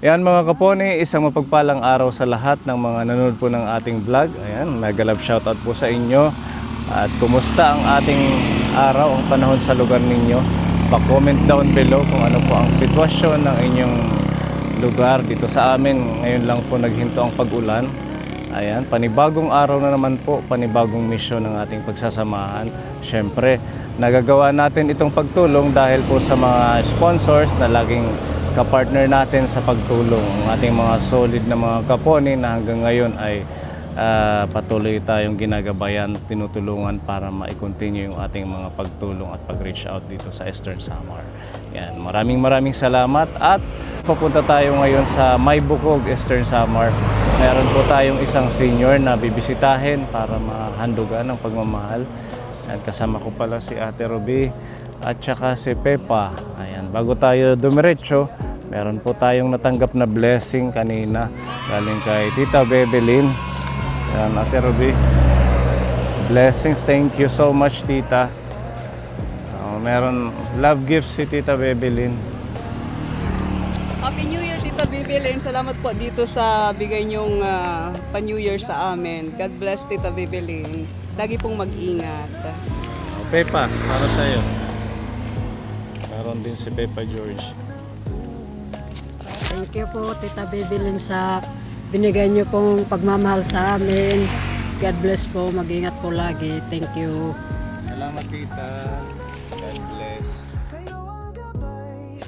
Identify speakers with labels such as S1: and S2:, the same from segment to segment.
S1: Ayan mga kaponi, isang mapagpalang araw sa lahat ng mga nanonood po ng ating vlog. Ayan, mega love shoutout po sa inyo. At kumusta ang ating araw, ang panahon sa lugar ninyo? Pa-comment down below kung ano po ang sitwasyon ng inyong lugar. Dito sa amin, ngayon lang po naghinto ang pag-ulan. Ayan, panibagong araw na naman po, panibagong misyon ng ating pagsasamahan. Siyempre, nagagawa natin itong pagtulong dahil po sa mga sponsors na laging kapartner natin sa pagtulong. Ang ating mga solid na mga kaponi na hanggang ngayon ay patuloy tayong ginagabayan, tinutulungan para ma-continue yung ating mga pagtulong at pag-reach out dito sa Eastern Samar. Yan, maraming salamat at papunta tayo ngayon sa Maybukog, Eastern Samar. Meron po tayong isang senior na bibisitahin para mahandugan ng pagmamahal. At kasama ko pala si Ate Ruby at saka si Pepa. Ayan, bago tayo dumiretso, meron po tayong natanggap na blessing kanina galing kay Tita Bebelin. Ayan, Ate Ruby. Blessings, thank you so much, Tita. Meron love gifts si Tita Bebelin.
S2: Happy New Year, Tita Bebelin. Salamat po dito sa bigay niyong pa-New Year sa amin. God bless, Tita Bebelin. Lagi pong mag-ingat.
S1: Pepa, para sa'yo. Meron din si Pepa George.
S3: Thank you po, Tita Bebelin, sa binigay niyo pong pagmamahal sa amin. God bless po, mag-ingat po lagi. Thank you.
S1: Salamat, Tita. God bless.
S4: Kayo ang gabay,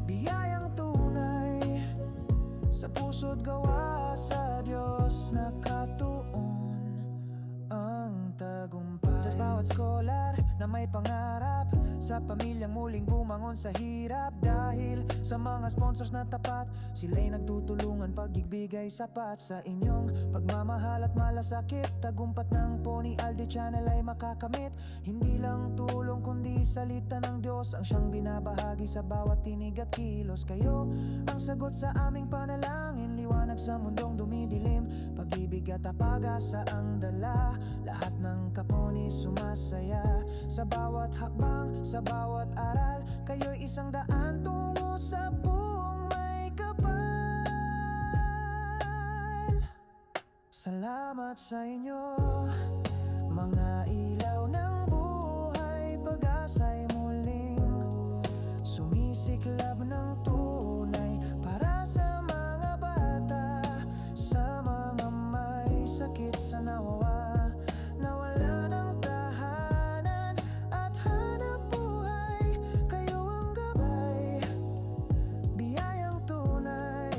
S4: biyayang tunay, sa puso't gawa sa Diyos nakatuon ang tagumpay. Sa bawat scholar na may pangarap, sa pamilyang muling bumangon sa hirap. Dahil sa mga sponsors na tapat, sila'y nagtutulungan pagigbigay sapat. Sa inyong pagmamahal at malasakit, tagumpat ng Pony Aldi Channel ay makakamit. Hindi lang tulong kundi salita ng Diyos ang siyang binabahagi sa bawat tinig at kilos. Kayo ang sagot sa aming panalangin, liwanag sa mundong dumidilim, pag-ibig at pag-asa ang dala. Lahat ng kaponi sumasaya sa bawat hakbang, sa bawat aral. Kayo'y isang daan tungo sa buong may kapal. Salamat sa inyo, mga ilaw ng buhay. Pag-asa'y muling sumisiklab ng tunay para sa mga bata, sa mga may sakit, sa nawala ng tahanan at hanap buhay. Kayo ang gabay, biyayang tunay,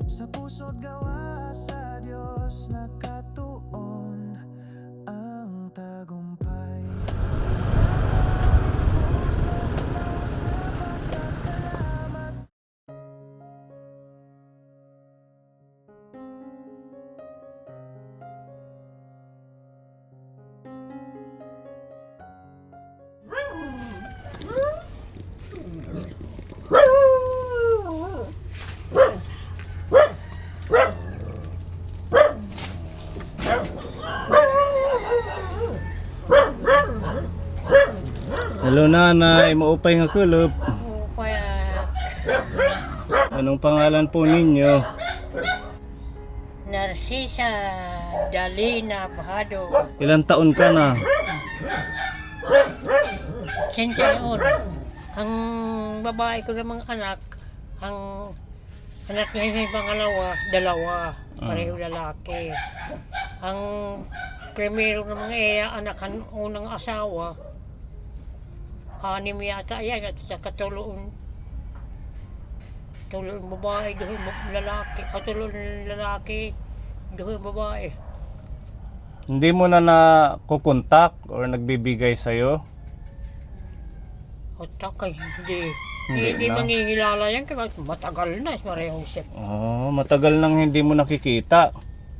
S4: sa puso't gawa sa Diyos nakatuon ang tagumpay. Nasa
S1: Hello nanay, maupay nga kulop. Anong pangalan po ninyo?
S5: Narcisa Dalina Bajado,
S1: Ilang taon ka na?
S5: 81. Ang babae ko namang anak, ang anak niya yung pangalawa, dalawa, pareho lalaki. Ang primero ng mga anak, ang unang asawa, anim yata yan, at sa tuloon babae, doon lalaki, tuloon lalaki, doon babae.
S1: Hindi mo na nakukontak or nagbibigay sa'yo?
S5: O takay, hindi
S1: na.
S5: manghihilala yan, kasi matagal na, marehong sip.
S1: Matagal nang hindi mo nakikita.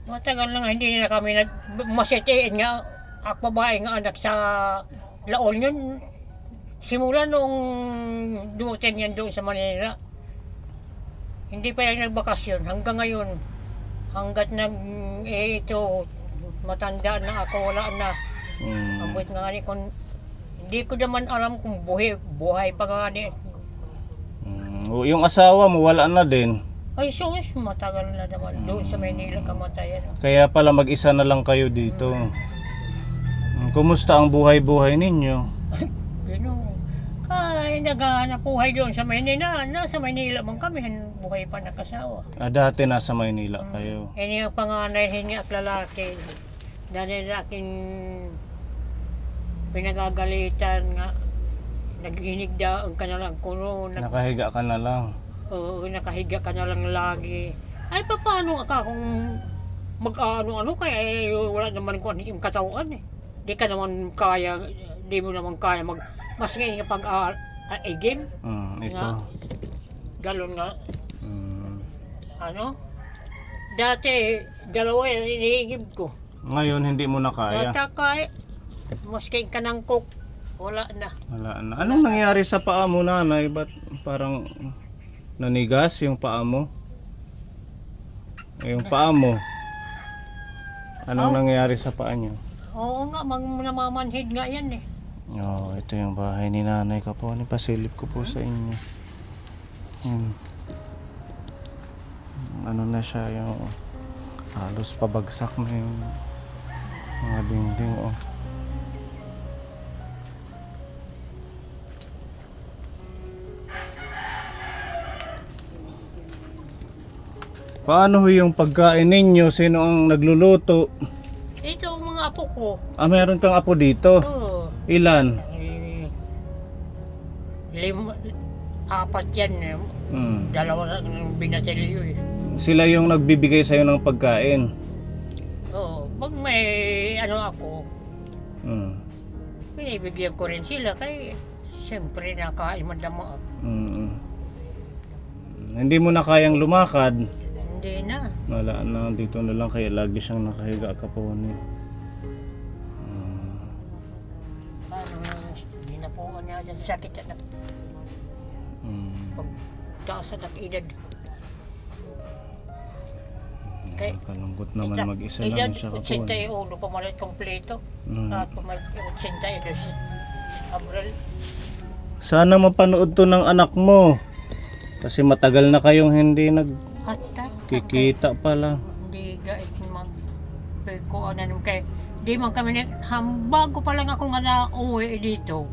S5: Matagal na nga, hindi na kami masitiin nga, ako babae nga anak sa Laon yun. Simula noong dumating yan doon sa Manila, hindi pa yan nagbakasyon hanggang ngayon. Hanggat ito, matanda na ako, wala na. Ang buwit nga kung hindi ko naman alam kung buhay pa nga
S1: Yung asawa mo wala na din.
S5: Ay, sus, matagal na naman. Doon sa Maynila kamatayan.
S1: Kaya pala mag-isa na lang kayo dito. Kumusta ang buhay-buhay ninyo?
S5: Gano'n. Ay, naghahanap buhay doon sa Maynila. Nasa Maynila man kami, buhay pa nakasawa.
S1: Dati nasa Maynila kayo.
S5: Ini yung panganay niya at lalaki. Dahil aking pinagagalitan nga. Naghinig daw ang kanalang kuno.
S1: Nakahiga ka na lang.
S5: Oo, nakahiga ka na lang lagi. Ay, paano ka kung mag-ano-ano kaya wala naman ko yung katawan eh. Di ka naman kaya, di mo naman kaya mas ngayon kapag game.
S1: Ito.
S5: Nga. Galon nga.
S1: Mm.
S5: Ano? Dati, dalawa yan iniigib ko.
S1: Ngayon hindi mo na kaya.
S5: At kaya, maski ka ng cook, wala na.
S1: Wala na. Anong nangyari sa paa mo, nanay? Ba't parang nanigas yung paa mo? Yung paa mo. Anong nangyari sa paa niyo?
S5: Oo nga, namamanhid nga yan eh.
S1: Ito yung bahay ni nanay Kapone. Pasilip ko po sa inyo. Ano na siya, yung halos pabagsak na yung mga dingding. Paano ho yung pagkain ninyo? Sino ang nagluluto?
S5: Ito ang mga apo ko.
S1: Meron kang apo dito?
S5: Oo.
S1: Ilan?
S5: Apat yan eh. Dalawa ng binatilyo eh.
S1: Sila yung nagbibigay sa'yo ng pagkain?
S5: Oo. Pag may ano ako,
S1: Mm.
S5: binibigyan ko rin sila kay siyempre nakain madama ako.
S1: Hindi mo na kayang lumakad?
S5: Hindi na.
S1: Wala na, dito na lang kaya lagi siyang nakahiga Kapone.
S5: Paano nga, hindi na po niya dyan sakit at pag taas at edad. Kay
S1: Kalungkot naman mag-isa
S5: edad,
S1: lang siya Kapone.
S5: 81 pumalit kompleto. At pumalit 82 Abril.
S1: Sana mapanood to ng anak mo. Kasi matagal na kayong hindi nagkikita pala.
S5: Hindi gait magpeko ano kay di man kami bago pa lang ako nga na uwi dito.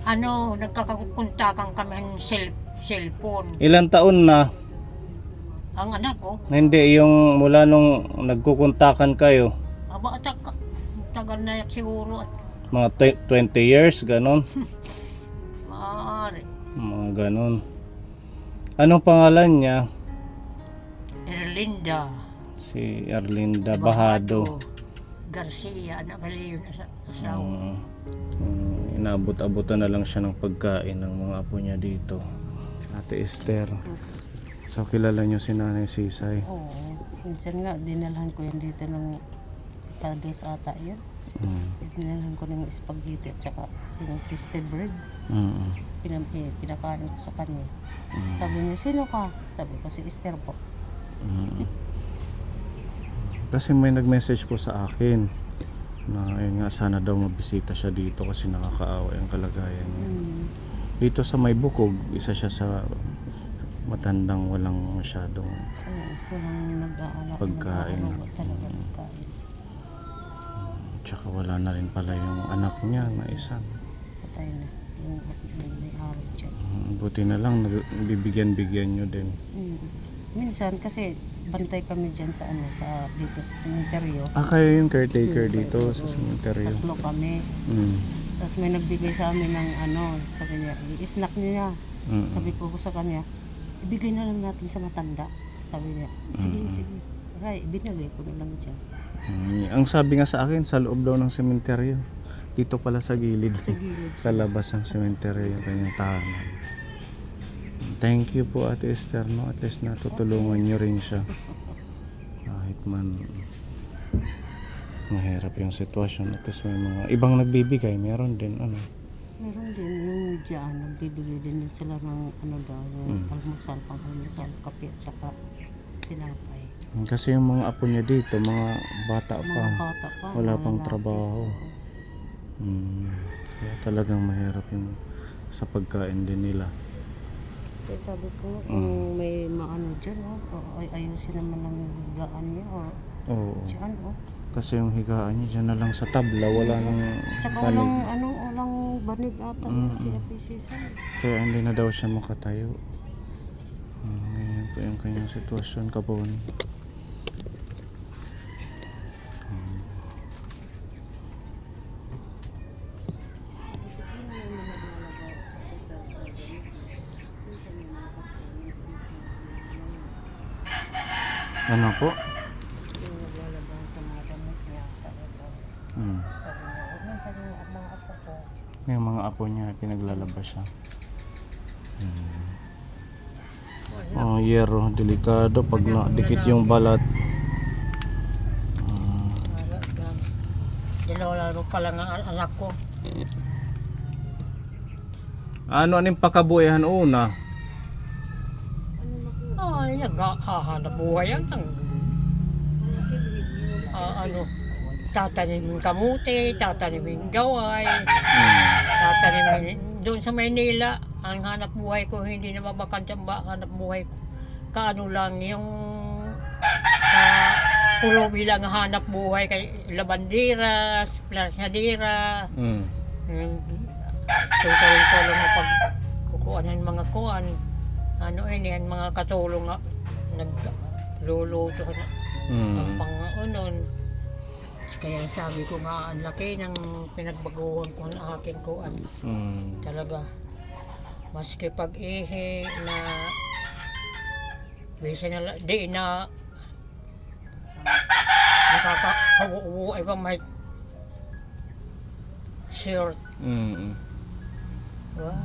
S5: Ano, nagkakakuntakan kami ng cellphone.
S1: Ilang taon na?
S5: Ang anak ko,
S1: Hindi, yung mula nung nagkukuntakan kayo.
S5: aba tagal na siguro at
S1: Mga 20 years, ganon.
S5: maaari.
S1: Mga ganon. Anong pangalan niya?
S5: Erlinda
S1: Si Erlinda Bahado.
S5: Garcia, anak pala yun asawa.
S1: Inaabot-abutan na lang siya ng pagkain ng mga apo niya dito. Ate Esther. So kilala niyo si Nanay Sisay?
S6: Oo. Minsan nga, dinalhan ko yan dito ng kados ata yan. Dinalhan ko ng spaghetti at saka yung twisted bread. Pinakain ko sa kanya. Sabi niya, sino ka? Sabi ko, si Esther po.
S1: Kasi may nag-message po sa akin na ayun nga, sana daw mabisita siya dito kasi nakakaawa yung kalagayan niya. Dito sa May Bukog, isa siya sa matandang walang masyadong
S6: Walang nag-aalak.
S1: pagkain.
S6: Talaga pagkain.
S1: Tsaka wala na rin pala yung anak niya na isa.
S6: Patay na. Yung may awit siya.
S1: Buti na lang bibigyan-bigyan nyo din.
S6: Minsan kasi bantay kami dyan sa dito sa sementeryo.
S1: Kayo yung caretaker dito sa cemetery.
S6: Tatlo kami. Tapos may nagbigay sa amin ng sabi niya, i-snack niya. Sabi ko sa kanya, ibigay na lang natin sa matanda. Sabi niya, sige. Right, binigay ko na lang dyan.
S1: Ang sabi nga sa akin, sa loob daw ng sementeryo. Dito pala sa gilid. Sa labas ng sementeryo yung kanyang tahanan. Thank you po Ate Esther, no? At least natutulungan nyo rin siya. Kahit man mahirap yung sitwasyon. At least may mga ibang nagbibigay. Meron din,
S6: Meron din yung dyan, nagbibigay din sila ng yung almusal, pang-almusal, kape at saka tinapay.
S1: Kasi yung mga apo niya dito, mga bata pa.
S6: Mga bata pa.
S1: Wala
S6: mga
S1: pang
S6: lalaki.
S1: trabaho. Kaya talagang mahirap yung sa pagkain din nila.
S6: Kaya sabi ko, kung may maano dyan, ay ayusin naman ng gaan niya, o
S1: Oo.
S6: dyan,
S1: Kasi yung higaan niya dyan na lang sa tabla, wala nang
S6: Tsaka
S1: banig.
S6: walang banig ata si Apisisan.
S1: Kaya hindi na daw siya makatayo. Ganyan po yung kanyang sitwasyon, Kabon. Ano po?
S6: Yung naglalabas sa mga gamot niya, sabi ko.
S1: Hmm.
S6: Sabi niya, huwag man sabi ng mga apo ko.
S1: Yung mga apo niya, pinaglalabas siya. Oh, yero, delikado pag nadikit yung balat.
S5: Dalawa lalo pa lang ang anak ko.
S1: Ano pakabuhayan una?
S5: Ay, naghahanap buhay yan. Tatanimin kamuti, tatanimin gaway, tatanimin doon sa Maynila. Ang hanap buhay ko, hindi na mabakantamba hanap buhay ko. Kaano lang yung pulo bilang hanap buhay kay labandera, plasnadera. Tulong-tulong na pagkukuhan ng mga kuhan. Yan, mga katulong nga nagluluto na ang pangaunon. Kaya sabi ko nga, ang laki ng pinagbaguhan ko ng aking kuhan. Talaga, maski pag-ihi na bisa na di na nakaka-uwi pa may shirt. Diba?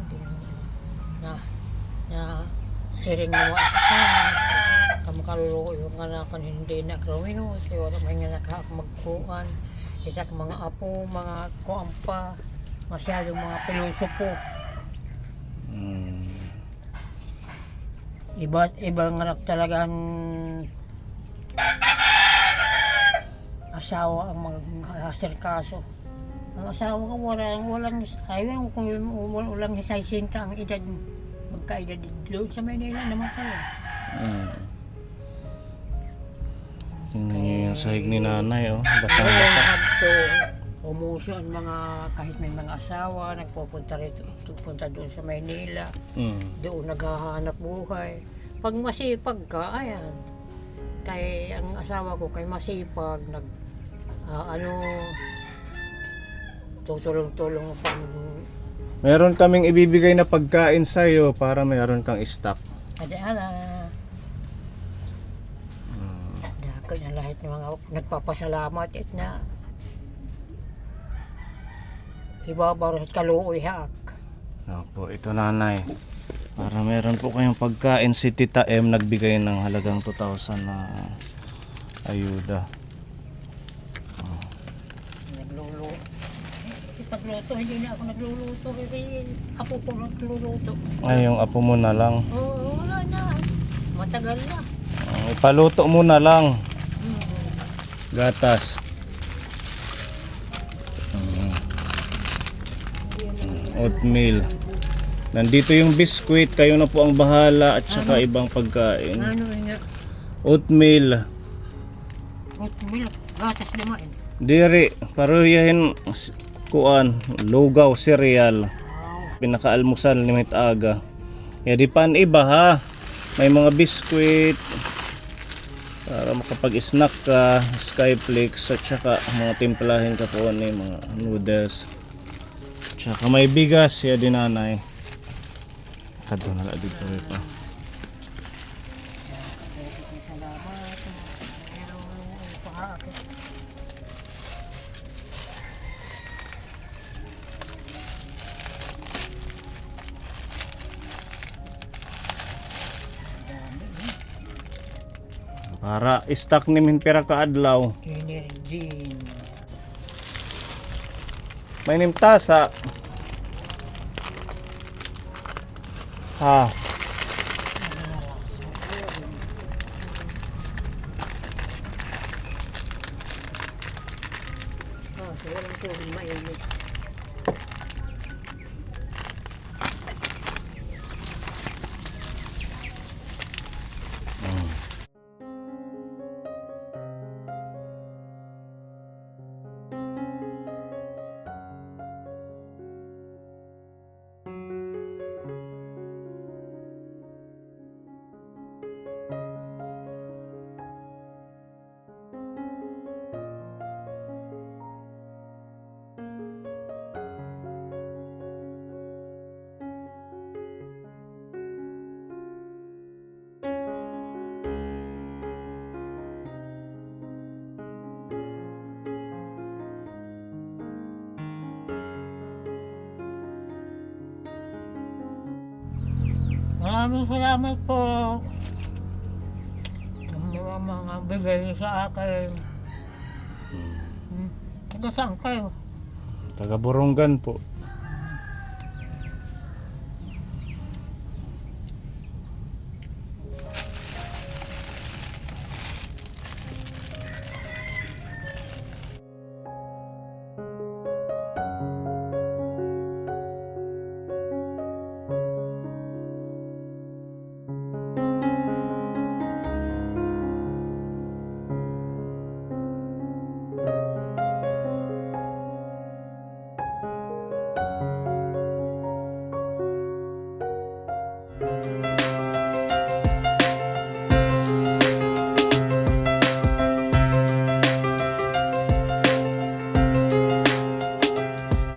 S5: Na siring mo kamakaluluko yung anakan hindi na krominos kaya wala may nga magkuhan isa ka mga apo, mga kuampa masyadong mga piluso po ibang anak talagang asawa ang mag-asirkaso. Ang asawa ko walang ayaw kung walang isaysinta ang edad magkaedad doon sa Manila naman tayo.
S1: Tingnan niyo yung sahig ni nanay, basang-basa.
S5: Umuso ang mga, kahit may mga asawa, nagpupunta rito, pupunta doon sa Maynila. Doon naghahanap buhay. Pag masipag ka, ayan. Kay ang asawa ko, kay masipag, tutulong-tulong pang
S1: Meron kaming ibibigay na pagkain sa'yo para meron kang stock.
S5: Ada-ala. Dako na lahat ng mga nagpapasalamat at na ibabaw at kaluoy haak.
S1: Opo, ito nanay. Para meron po kayong pagkain, si Tita M nagbigay ng halagang 2,000 na ayuda.
S5: Pagluto, hindi na ako nagluluto. Apo ko nagluluto.
S1: Ay, yung apo mo na lang.
S5: Oo, wala na. Matagal na.
S1: Ipaluto mo na lang. Gatas. Oatmeal. Nandito yung biskwit. Kayo na po ang bahala at saka ibang pagkain.
S5: Ano nga?
S1: Oatmeal.
S5: Oatmeal. Gatas naman.
S1: Diri, paruyahin kuan, lugaw, cereal. Pinakaalmusal ni Mit Aga. Ya di pan iba ha. May mga biskwit para makapag-snack ka, Skyflakes at saka mga timplahin ka po ni mga noodles. Tsaka may bigas ya di nanay. Kadto na la dito pa. Para stock ni min pera ka adlaw.
S5: Energy.
S1: May nimtasa. Ha.
S5: Walang tubig mainit. Maraming salamat po. Ang mga bigay niyo sa akin. Taga saan kayo?
S1: Taga Borongan po.